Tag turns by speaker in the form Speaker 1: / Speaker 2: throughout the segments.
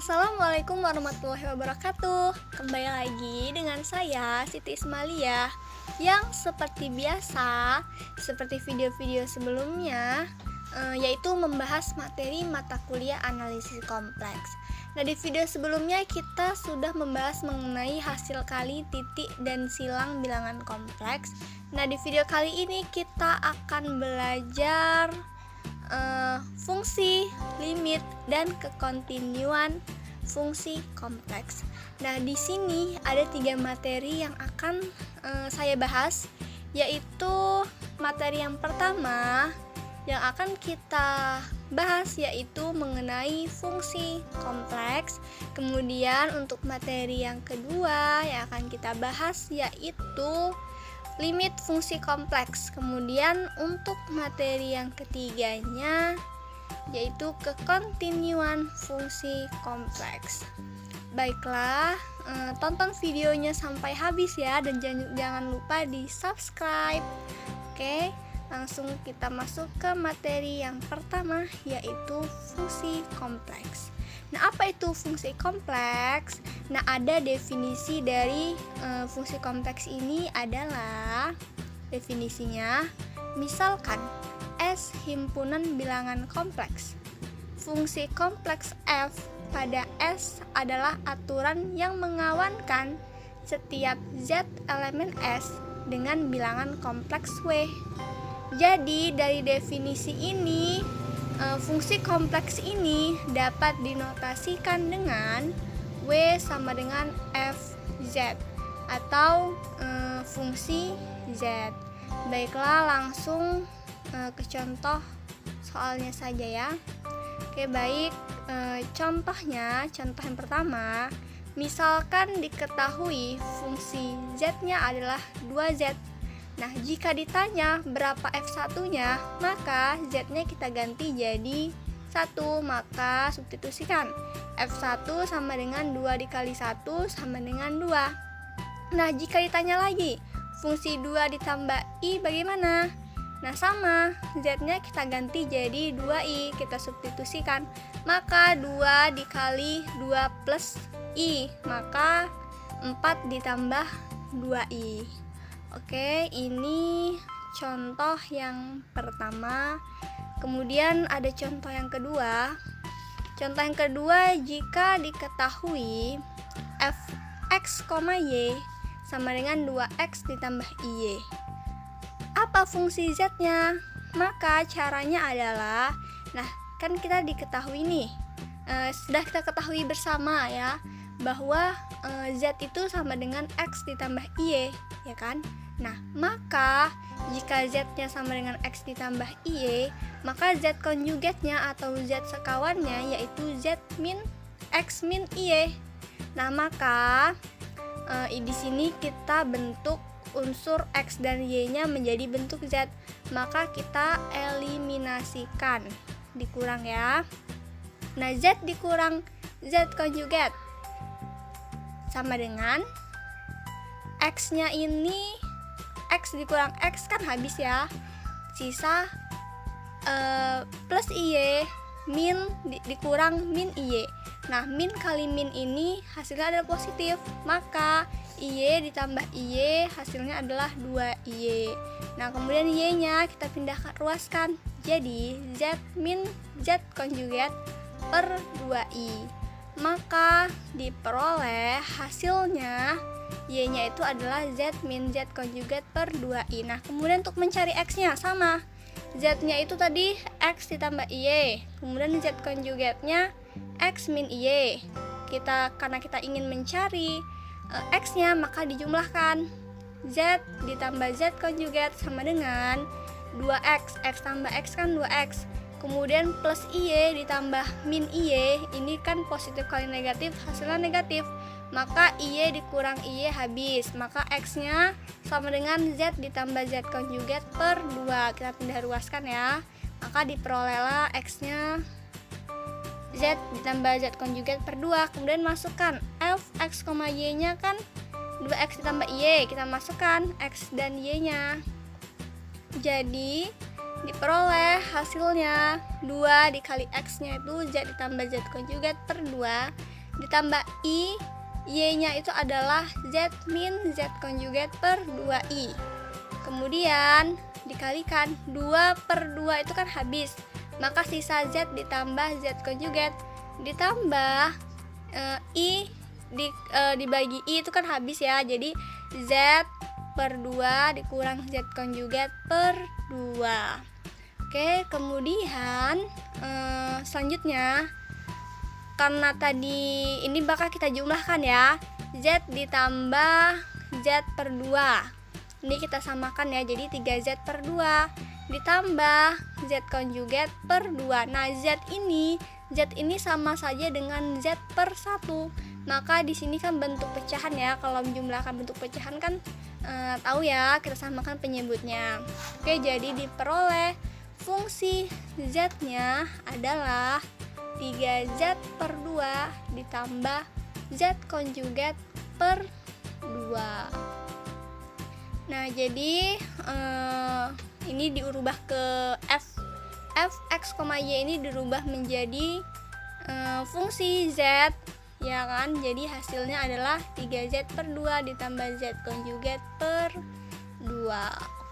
Speaker 1: Assalamualaikum warahmatullahi wabarakatuh. Kembali lagi dengan saya Siti Ismalia, yang seperti biasa, seperti video-video sebelumnya, yaitu membahas materi mata kuliah analisis kompleks. Nah, di video sebelumnya kita sudah membahas mengenai hasil kali, titik, dan silang bilangan kompleks. Nah, di video kali ini kita akan belajar fungsi, limit, dan kekontinuan fungsi kompleks. Nah, di sini ada 3 materi yang akan saya bahas, yaitu materi yang pertama yang akan kita bahas yaitu mengenai fungsi kompleks. Kemudian untuk materi yang kedua yang akan kita bahas yaitu limit fungsi kompleks. Kemudian untuk materi yang ketiganya yaitu kekontinuan fungsi kompleks. Baiklah, tonton videonya sampai habis ya, dan jangan lupa di subscribe. Oke, langsung kita masuk ke materi yang pertama yaitu fungsi kompleks. Nah, apa itu fungsi kompleks? Nah, ada definisi dari fungsi kompleks ini adalah definisinya. Misalkan S himpunan bilangan kompleks. Fungsi kompleks F pada S adalah aturan yang mengawankan setiap Z elemen S dengan bilangan kompleks W. Jadi, dari definisi ini, fungsi kompleks ini dapat dinotasikan dengan W sama dengan FZ atau fungsi Z. Baiklah, langsung ke contoh soalnya saja ya. Oke, baik, contohnya, contoh yang pertama, misalkan diketahui fungsi Z-nya adalah 2Z. Nah, jika ditanya berapa F1-nya, maka Z-nya kita ganti jadi 1, maka substitusikan. F1 sama dengan 2 dikali 1 sama dengan 2. Nah, jika ditanya lagi, fungsi 2 ditambah I bagaimana? Nah, sama, Z-nya kita ganti jadi 2I, kita substitusikan. Maka 2 dikali 2 plus I, maka 4 ditambah 2I. Oke, ini contoh yang pertama. Kemudian ada contoh yang kedua. Contoh yang kedua, jika diketahui fx, y sama dengan 2x ditambah y. Apa fungsi z-nya? Maka caranya adalah, nah, kan kita diketahui nih, sudah kita ketahui bersama ya, bahwa z itu sama dengan x ditambah y, ya kan? Nah, maka jika z-nya sama dengan x ditambah y, maka z konjugatnya atau z sekawannya yaitu z min x min y. Nah, maka di sini kita bentuk unsur x dan y-nya menjadi bentuk z, maka kita eliminasikan, dikurang ya. Nah, z dikurang z konjugat sama dengan x-nya ini, x dikurang x kan habis ya, sisa plus iy min dikurang min iy. Nah, min kali min ini hasilnya adalah positif, maka iy ditambah iy hasilnya adalah 2iy. Nah, kemudian y-nya kita pindahkan, ruaskan jadi z min z konjugat per 2i, maka diperoleh hasilnya y-nya itu adalah z min z konjugat per 2i. Nah, kemudian untuk mencari x-nya sama, z-nya itu tadi x ditambah y, kemudian z konjugatnya x min y. Karena kita ingin mencari x-nya, maka dijumlahkan, z ditambah z konjugat sama dengan 2x, x tambah x kan 2x, kemudian plus iy ditambah min iy, ini kan positif kali negatif, hasilnya negatif, maka iy dikurang iy habis, maka x-nya sama dengan z ditambah z konjugat per 2. Kita pindah ruaskan ya, maka diperolehlah x-nya z ditambah z konjugat per 2. Kemudian masukkan fx, y-nya kan 2x ditambah y, kita masukkan x dan y-nya. Jadi diperoleh hasilnya 2 dikali x-nya itu z ditambah z konjugat per 2 ditambah I, Y-nya itu adalah Z min Z konjugat per 2I. Kemudian dikalikan 2/2 itu kan habis, maka sisa Z ditambah Z konjugat ditambah I dibagi I itu kan habis ya, jadi Z per 2 dikurang Z konjugat per 2. Oke, kemudian selanjutnya karena tadi ini bakal kita jumlahkan ya, Z ditambah Z per 2 ini kita samakan ya, jadi 3Z per 2 ditambah Z konjugat per 2. Nah Z ini sama saja dengan Z per 1, maka di sini kan bentuk pecahan ya, kalau menjumlahkan bentuk pecahan kan tahu ya, kita samakan penyebutnya. Oke, jadi diperoleh fungsi Z-nya adalah 3Z per 2 ditambah Z konjugat per 2. Nah, jadi ini diubah ke Fx, Y ini dirubah menjadi fungsi Z, ya kan? Jadi hasilnya adalah 3Z per 2 ditambah Z konjugat per 2.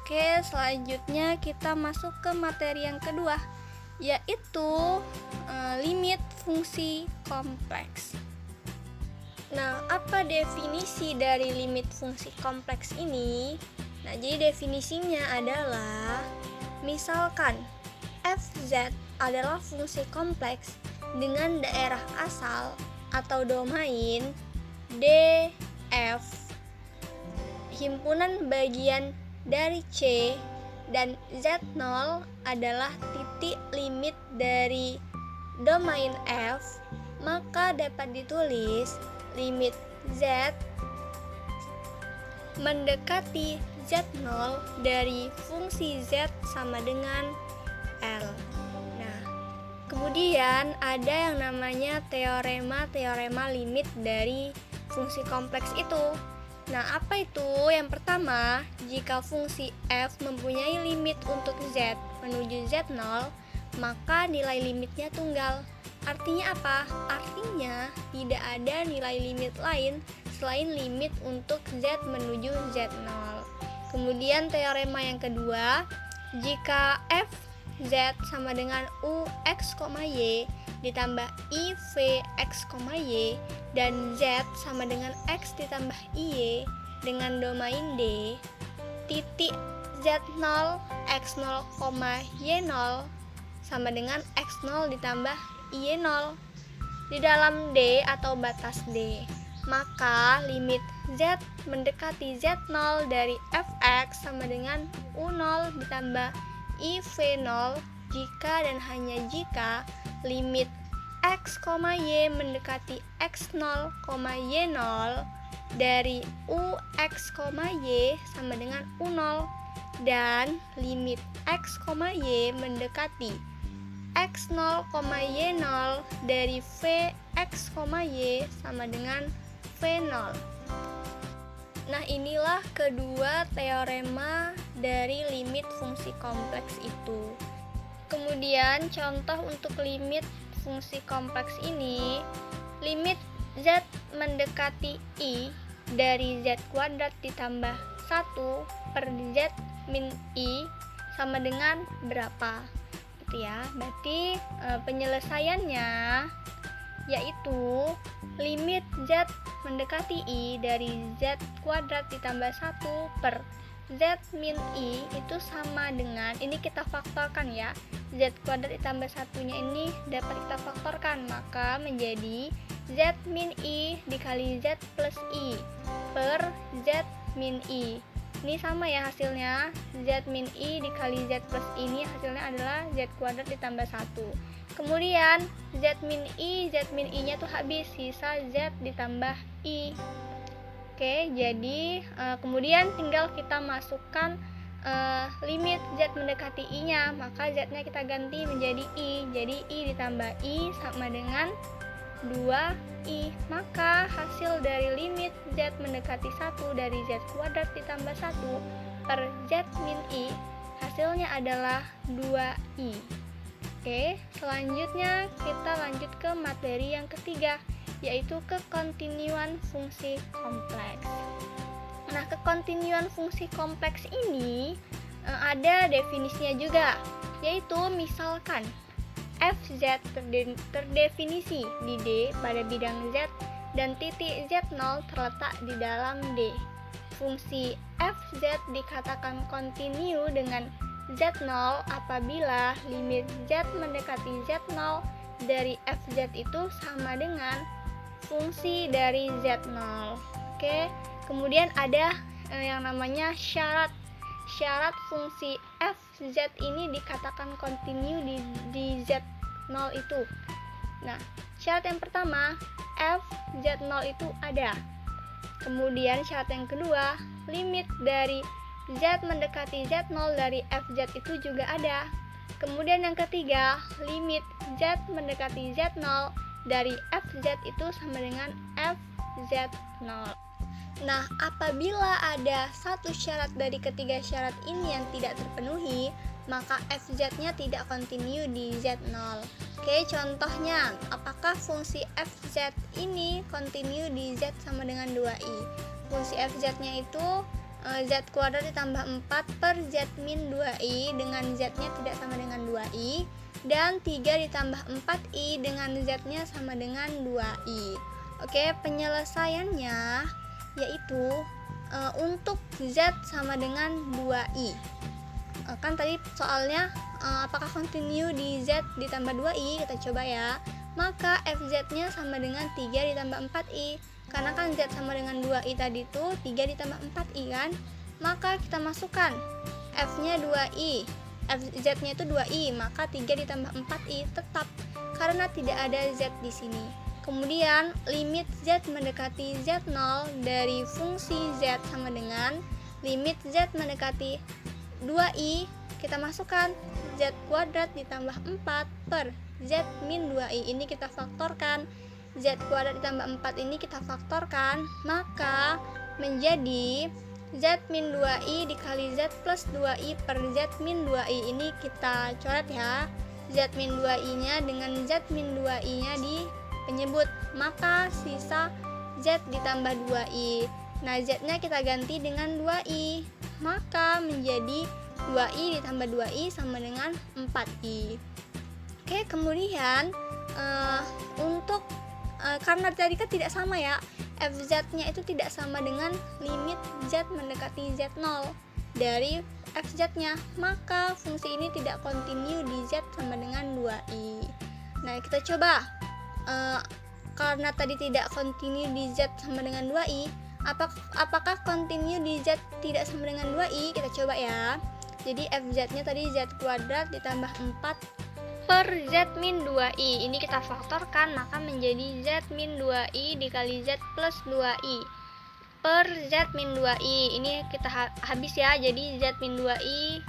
Speaker 1: Oke, selanjutnya kita masuk ke materi yang kedua, yaitu limit fungsi kompleks. Nah, apa definisi dari limit fungsi kompleks ini? Nah, jadi definisinya adalah misalkan Fz adalah fungsi kompleks dengan daerah asal atau domain Df, himpunan bagian dari C, dan Z0 adalah titik limit dari domain F, maka dapat ditulis limit Z mendekati Z0 dari fungsi Z sama dengan L. Nah, kemudian ada yang namanya teorema limit dari fungsi kompleks itu. Nah, apa itu? Yang pertama, jika fungsi F mempunyai limit untuk Z menuju Z0, maka nilai limitnya tunggal. Artinya apa? Artinya tidak ada nilai limit lain selain limit untuk Z menuju Z0. Kemudian teorema yang kedua, jika Fz sama dengan Ux, Y ditambah IVx, Y dan Z sama dengan X ditambah Y dengan domain D, titik Z0, X0, Y0 sama dengan X0 ditambah Y0 di dalam D atau batas D, maka limit Z mendekati Z0 dari Fx sama dengan U0 ditambah IV0 jika dan hanya jika limit X, Y mendekati X0, Y0 dari Ux, Y sama dengan U0 dan limit X, Y mendekati X0, Y0 dari Vx, Y sama dengan V0. Nah, inilah kedua teorema dari limit fungsi kompleks itu. Kemudian contoh untuk limit fungsi kompleks ini, limit Z mendekati I dari Z kuadrat ditambah 1 per Z min I sama dengan berapa? Gitu ya. Berarti penyelesaiannya yaitu limit Z mendekati I dari Z kuadrat ditambah 1 per Z min I itu sama dengan, ini kita faktorkan ya, Z kuadrat ditambah satunya ini dapat kita faktorkan, maka menjadi Z min I dikali Z plus I per Z min I. Ini sama ya hasilnya, Z min I dikali Z plus I ini hasilnya adalah Z kuadrat ditambah 1. Kemudian Z min I nya tuh habis, sisa Z ditambah I. Oke, jadi kemudian tinggal kita masukkan limit Z mendekati I nya, maka Z nya kita ganti menjadi I, jadi I ditambah I sama dengan 2I. Maka hasil dari limit Z mendekati 1 dari Z kuadrat ditambah 1 per Z min I hasilnya adalah 2I. Oke, selanjutnya kita lanjut ke materi yang ketiga, yaitu kekontinuan fungsi kompleks. Nah, kekontinuan fungsi kompleks ini ada definisinya juga, yaitu misalkan fz terdefinisi di D pada bidang Z dan titik Z0 terletak di dalam D. Fungsi fz dikatakan kontinu dengan Z0 apabila limit Z mendekati Z0 dari fz itu sama dengan fungsi dari Z0. Oke, kemudian ada yang namanya syarat fungsi fz ini dikatakan kontinu di Z0 itu. Nah, syarat yang pertama, fz0 itu ada. Kemudian syarat yang kedua, limit dari Z mendekati Z0 dari fz itu juga ada. Kemudian yang ketiga, limit Z mendekati Z0 dari fz itu sama dengan fz0. Nah, apabila ada satu syarat dari ketiga syarat ini yang tidak terpenuhi, maka fz-nya tidak kontinu di Z0. Oke, contohnya, apakah fungsi fz ini kontinu di Z sama dengan 2i? Fungsi fz-nya itu Z kuadrat ditambah 4 per Z min 2i dengan Z-nya tidak sama dengan 2i, dan 3 ditambah 4i dengan Z-nya sama dengan 2i. Oke, penyelesaiannya yaitu untuk Z sama dengan 2i. Kan tadi soalnya apakah kontinu di Z ditambah 2i, kita coba ya. Maka fz-nya sama dengan 3 ditambah 4i. Karena kan Z sama dengan 2i tadi itu 3 ditambah 4i kan. Maka kita masukkan f-nya 2i, fz-nya itu 2i, maka 3 ditambah 4i tetap karena tidak ada Z di sini. Kemudian limit Z mendekati Z0 dari fungsi Z sama dengan limit Z mendekati 2i, kita masukkan Z kuadrat ditambah 4 per Z min 2i, ini kita faktorkan. Z kuadrat ditambah 4 ini kita faktorkan, maka menjadi Z min 2i dikali Z plus 2i per Z min 2i, ini kita coret ya. Z min 2i nya dengan Z min 2i nya di penyebut, maka sisa Z ditambah 2i. Nah, Z nya kita ganti dengan 2i, maka menjadi 2i ditambah 2i sama dengan 4i. Oke, kemudian untuk karena tadi kan tidak sama ya, fz-nya itu tidak sama dengan limit Z mendekati Z0 dari fz-nya, maka fungsi ini tidak kontinu di Z sama dengan 2i. Nah, kita coba, karena tadi tidak kontinu di Z sama dengan 2i, apakah kontinu di Z tidak sama dengan 2i? Kita coba ya. Jadi fz-nya tadi Z kuadrat ditambah 4 per Z min 2i, ini kita faktorkan, maka menjadi Z min 2i dikali Z plus 2i per Z min 2i, ini kita habis ya, jadi Z min 2i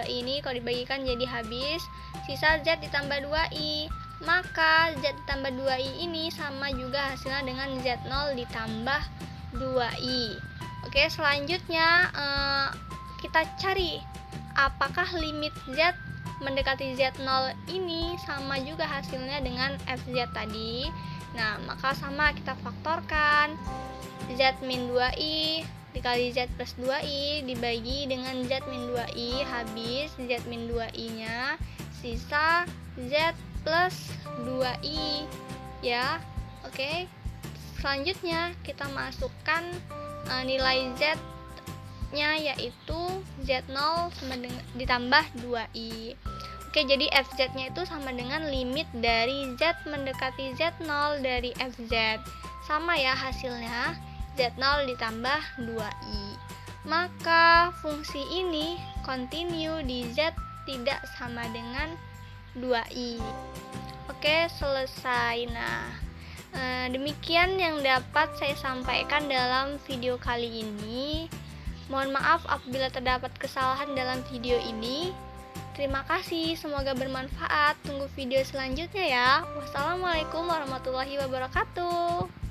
Speaker 1: ini kalau dibagikan jadi habis, sisa Z ditambah 2i, maka Z ditambah 2i ini sama juga hasilnya dengan Z0 ditambah 2i. Oke, selanjutnya kita cari apakah limit Z mendekati Z0 ini sama juga hasilnya dengan fz tadi. Nah, maka sama, kita faktorkan Z min 2i dikali Z plus 2i dibagi dengan Z min 2i, habis Z min 2i nya, sisa Z plus 2i ya. Oke, selanjutnya kita masukkan nilai Z nya, yaitu Z0 ditambah 2i. Oke, jadi fz nya itu sama dengan limit dari Z mendekati Z0 dari fz, sama ya hasilnya, Z0 ditambah 2i. Maka fungsi ini kontinu di Z tidak sama dengan 2i. Oke, selesai. Nah, demikian yang dapat saya sampaikan dalam video kali ini. Mohon maaf apabila terdapat kesalahan dalam video ini. Terima kasih, semoga bermanfaat. Tunggu video selanjutnya ya. Wassalamualaikum warahmatullahi wabarakatuh.